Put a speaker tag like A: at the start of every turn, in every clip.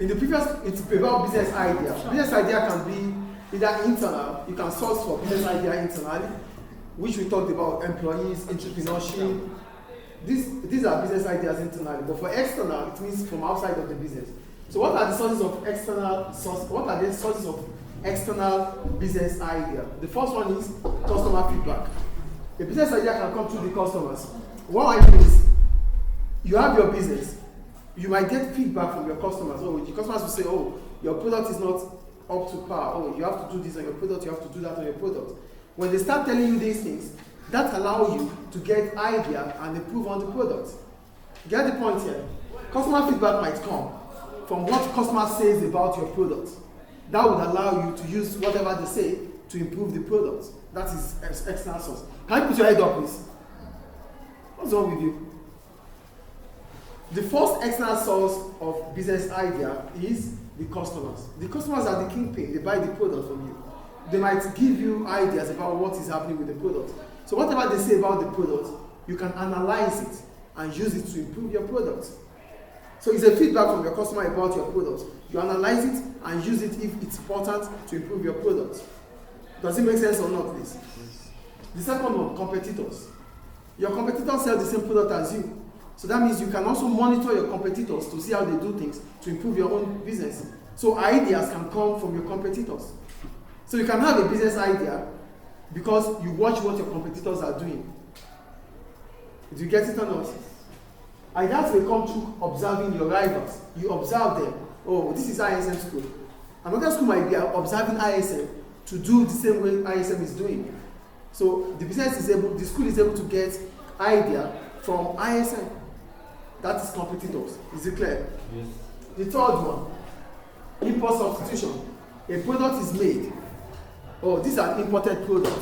A: In the previous, it's about business idea. Business idea can be either internal, you can source for business idea internally, which we talked about, employees, entrepreneurship. These are business ideas internally, but for external, it means from outside of the business. So what are the sources of external business idea? The first one is customer feedback. A business idea can come through the customers. What I mean is, you have your business, you might get feedback from your customers. Oh, the customers will say, oh, your product is not up to par. Oh, you have to do this on your product, you have to do that on your product. When they start telling you these things, that allows you to get idea and improve on the product. Get the point here? Customer feedback might come from what customer says about your product. That would allow you to use whatever they say to improve the product. That is external source. Can you put your head up, please? What's wrong with you? The first external source of business idea is the customers. The customers are the kingpin. They buy the product from you. They might give you ideas about what is happening with the product. So whatever they say about the product, you can analyze it and use it to improve your product. So it's a feedback from your customer about your product. You analyze it and use it if it's important to improve your product. Does it make sense or not, please? The second one, competitors. Your competitors sell the same product as you. So that means you can also monitor your competitors to see how they do things to improve your own business. So ideas can come from your competitors. So you can have a business idea because you watch what your competitors are doing. Do you get it or not? Ideas will come through observing your rivals. You observe them. Oh, this is ISM school. Another school might be observing ISM to do the same way ISM is doing. So the school is able to get idea from ISM. That is competitors. Is it clear? Yes. The third one, import substitution. A product is made. Oh, this is an imported product.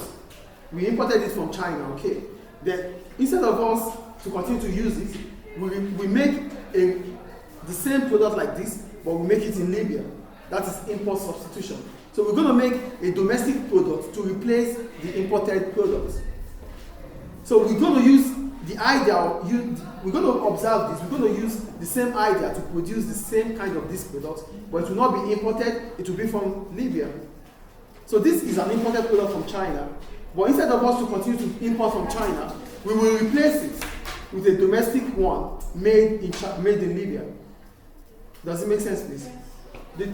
A: We imported it from China, okay? Then instead of us to continue to use it, we make the same product like this, but we make it in Libya. That is import substitution. So we're going to make a domestic product to replace the imported product. So we're going to use the idea, we're going to observe this, we're going to use the same idea to produce the same kind of this product, but it will not be imported, it will be from Libya. So this is an imported product from China, but instead of us to continue to import from China, we will replace it with a domestic one made in Libya. Does it make sense, please? The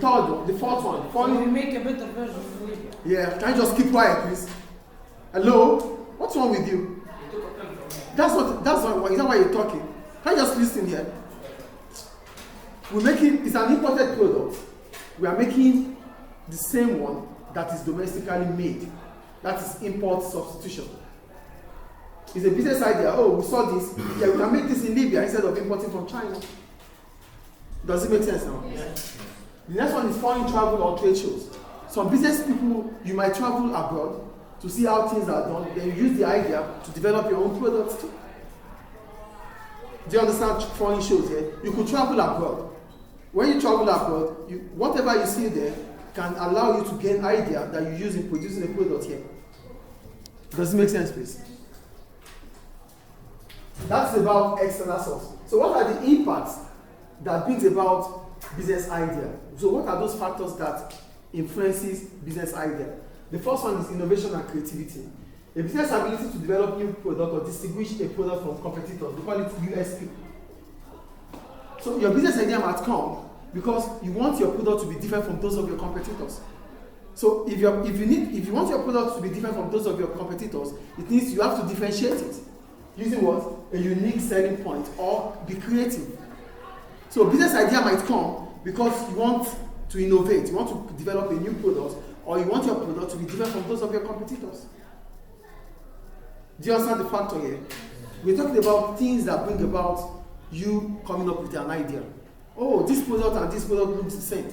A: fourth one.
B: So we make a better version of Libya.
A: Yeah, can you just keep quiet, please? Hello? What's wrong with you? Is that why you're talking? Can you just listen here? It's an imported product. We are making the same one that is domestically made. That is import substitution. It's a business idea. Oh, we saw this. Yeah, we can make this in Libya instead of importing from China. Does it make sense now? Yes. The next one is foreign travel or trade shows. Some business people, you might travel abroad to see how things are done. Then you use the idea to develop your own products too. Do you understand foreign shows here? You could travel abroad. When you travel abroad, whatever you see there can allow you to gain idea that you use in producing a product here. Does it make sense, please? That's about external source. So what are the impacts that brings about business idea? So what are those factors that influences business idea? The first one is innovation and creativity. A business ability to develop new product or distinguish a product from competitors. We call it USP. So your business idea might come because you want your product to be different from those of your competitors. So if you want your product to be different from those of your competitors, it means you have to differentiate it. Using what? A unique selling point or be creative. So a business idea might come because you want to innovate, you want to develop a new product, or you want your product to be different from those of your competitors. Do you understand the factor here? We're talking about things that bring about you coming up with an idea. Oh, this product and this product looks the same.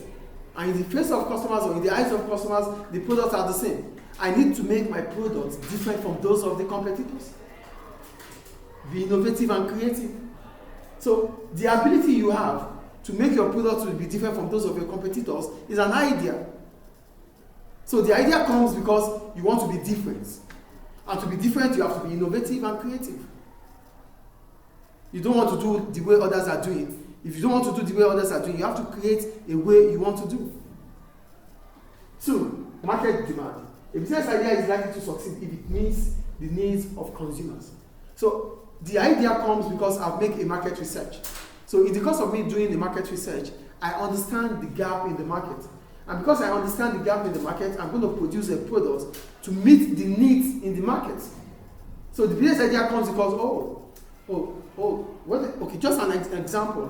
A: And in the face of customers or in the eyes of customers, the products are the same. I need to make my products different from those of the competitors. Be innovative and creative. So the ability you have to make your product to be different from those of your competitors is an idea. So the idea comes because you want to be different. And to be different, you have to be innovative and creative. You don't want to do the way others are doing. If you don't want to do the way others are doing, you have to create a way you want to do. 2, market demand. A business idea is likely to succeed if it meets the needs of consumers. So the idea comes because I've made a market research. So in the course of me doing the market research, I understand the gap in the market. And because I understand the gap in the market, I'm going to produce a product to meet the needs in the market. So the business idea comes because, okay, just an example.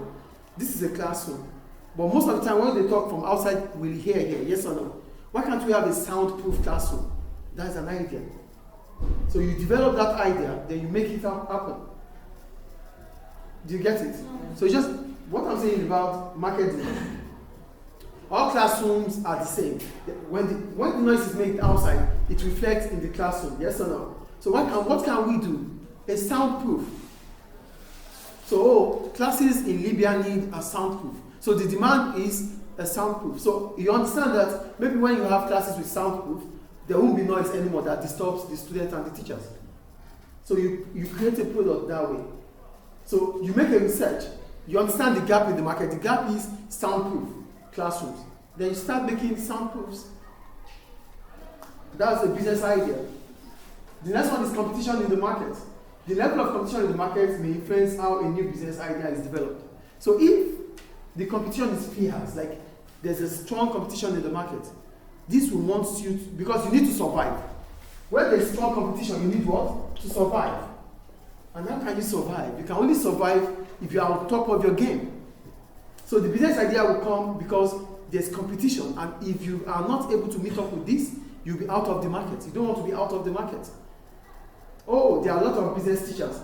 A: This is a classroom. But most of the time when they talk from outside, we'll hear here, yes or no? Why can't we have a soundproof classroom? That's an idea. So you develop that idea, then you make it happen. Do you get it? So just what I'm saying about market demand. All classrooms are the same. When the noise is made outside, it reflects in the classroom, yes or no? So what can we do? A soundproof. So classes in Libya need a soundproof. So the demand is a soundproof. So you understand that maybe when you have classes with soundproof, there won't be noise anymore that disturbs the students and the teachers. So you create a product that way. So you make a research, you understand the gap in the market. The gap is soundproof classrooms. Then you start making soundproofs. That's a business idea. The next one is competition in the market. The level of competition in the market may influence how a new business idea is developed. So if the competition is fierce, like there's a strong competition in the market, this will want you to, because you need to survive. When there's strong competition, you need what? To survive. And how can you survive? You can only survive if you are on top of your game. So the business idea will come because there's competition, and if you are not able to meet up with this, you'll be out of the market. You don't want to be out of the market. Oh, there are a lot of business teachers,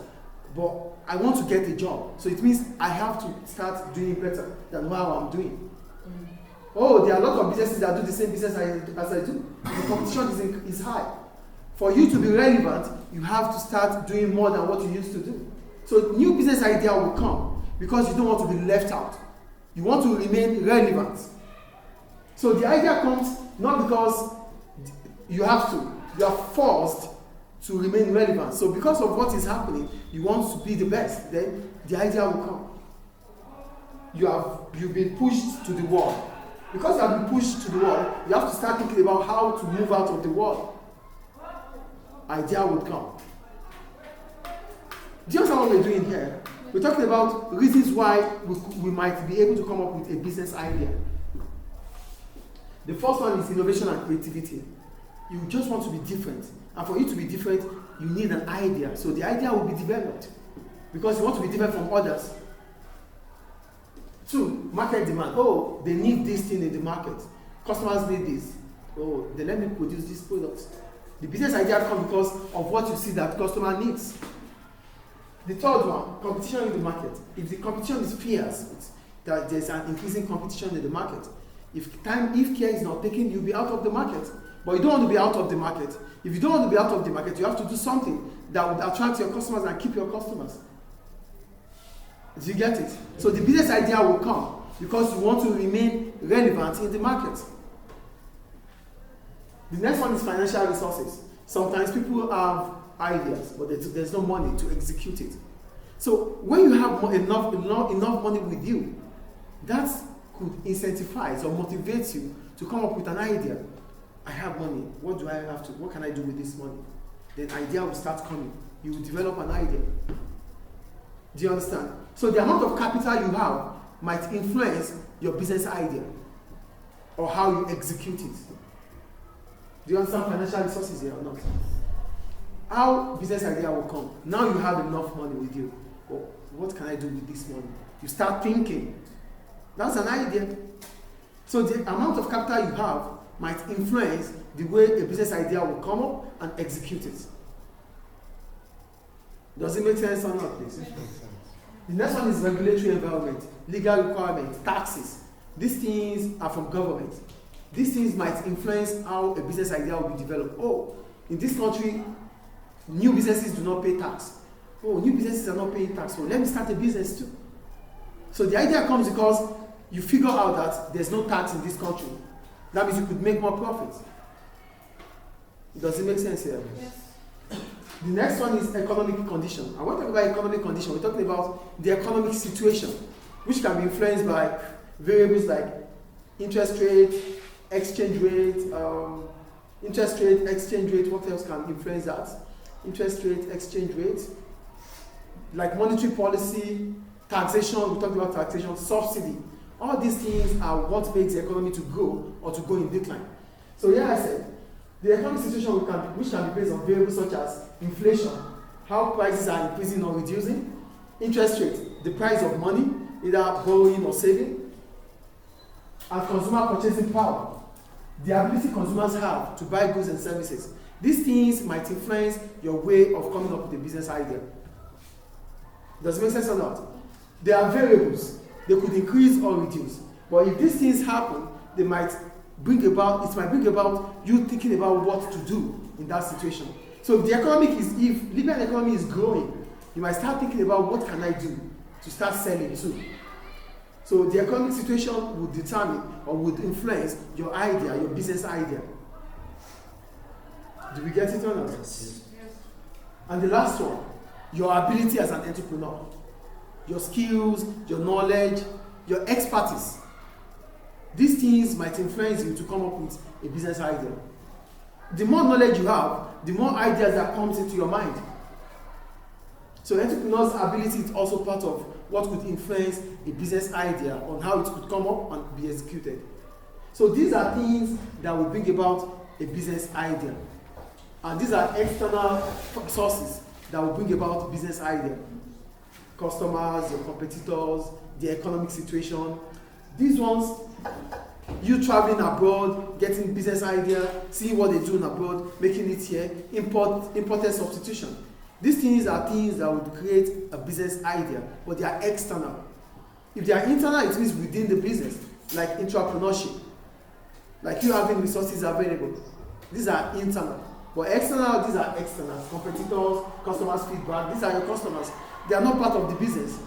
A: but I want to get a job. So it means I have to start doing better than how I'm doing. Oh, there are a lot of businesses that do the same business as I do. The competition is high. For you to be relevant, you have to start doing more than what you used to do. So new business idea will come because you don't want to be left out. You want to remain relevant. So the idea comes not because you have to, you are forced to remain relevant. So because of what is happening, you want to be the best, then the idea will come. You've been pushed to the wall. Because you have been pushed to the wall, you have to start thinking about how to move out of the wall. Idea would come. Do you understand what we're doing here? We're talking about reasons why we might be able to come up with a business idea. The first one is innovation and creativity. You just want to be different. And for you to be different, you need an idea. So the idea will be developed because you want to be different from others. 2, market demand. Oh, they need this thing in the market. Customers need this. Oh, then let me produce these products. The business idea comes because of what you see that customer needs. The third one, competition in the market. If the competition is fierce, that there's an increasing competition in the market. If care is not taken, you'll be out of the market. But you don't want to be out of the market. If you don't want to be out of the market, you have to do something that would attract your customers and keep your customers. Do you get it? So the business idea will come because you want to remain relevant in the market. The next one is financial resources. Sometimes people have ideas, but there's no money to execute it. So when you have enough money with you, that could incentivize or motivate you to come up with an idea. I have money. What can I do with this money? Then idea will start coming. You will develop an idea. Do you understand? So the amount of capital you have might influence your business idea or how you execute it. Do you understand financial resources here or not? How business idea will come. Now you have enough money with you. Oh, what can I do with this money? You start thinking. That's an idea. So the amount of capital you have might influence the way a business idea will come up and execute it. Does it make sense or not, please? The next one is regulatory environment, legal requirements, taxes. These things are from government. These things might influence how a business idea will be developed. Oh, in this country, new businesses do not pay tax. Oh, new businesses are not paying tax. So let me start a business too. So the idea comes because you figure out that there's no tax in this country. That means you could make more profit. Does it make sense here?
B: Yes.
A: The next one is economic condition. And when we talk about economic condition, we're talking about the economic situation. which can be influenced by variables like interest rate, exchange rate, what else can influence that? Interest rate, exchange rate, like monetary policy, taxation, we talked about taxation, subsidy. All these things are what makes the economy to grow or to go in decline. So here I said, the economic situation which can be based on variables such as inflation, how prices are increasing or reducing, interest rate, the price of money, either borrowing or saving, and consumer purchasing power, the ability consumers have to buy goods and services. These things might influence your way of coming up with a business idea. Does it make sense or not? They are variables. They could increase or reduce. But if these things happen, it might bring about you thinking about what to do in that situation. So if Libyan economy is growing, you might start thinking about what can I do to start selling too. So the economic situation would determine or would influence your idea, your business idea. Do we get it or not? Yes. And the last one, your ability as an entrepreneur. Your skills, your knowledge, your expertise. These things might influence you to come up with a business idea. The more knowledge you have, the more ideas that comes into your mind. So entrepreneur's ability is also part of what could influence a business idea on how it could come up and be executed. So these are things that will bring about a business idea. And these are external sources that will bring about business idea. Customers, your competitors, the economic situation. These ones, you traveling abroad, getting business idea, seeing what they do abroad, making it here, imported substitution. These things are things that would create a business idea, but they are external. If they are internal, it means within the business, like entrepreneurship, like you having resources available. These are internal. But external, these are external. Competitors, customers' feedback, these are your customers. They are not part of the business,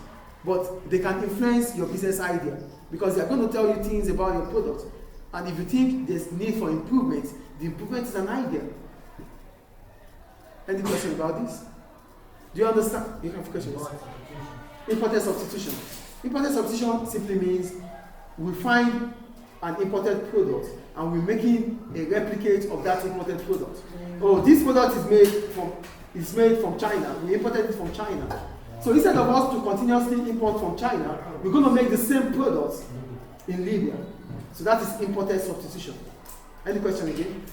A: but they can influence your business idea because they are going to tell you things about your product. And if you think there's need for improvement, the improvement is an idea. Any question about this? Do you understand? You have questions? Imported substitution. Imported substitution simply means we find an imported product and we're making a replicate of that imported product. Oh, this product is made from China. We imported it from China. So instead of us to continuously import from China, we're going to make the same products in Libya. So that is imported substitution. Any question again?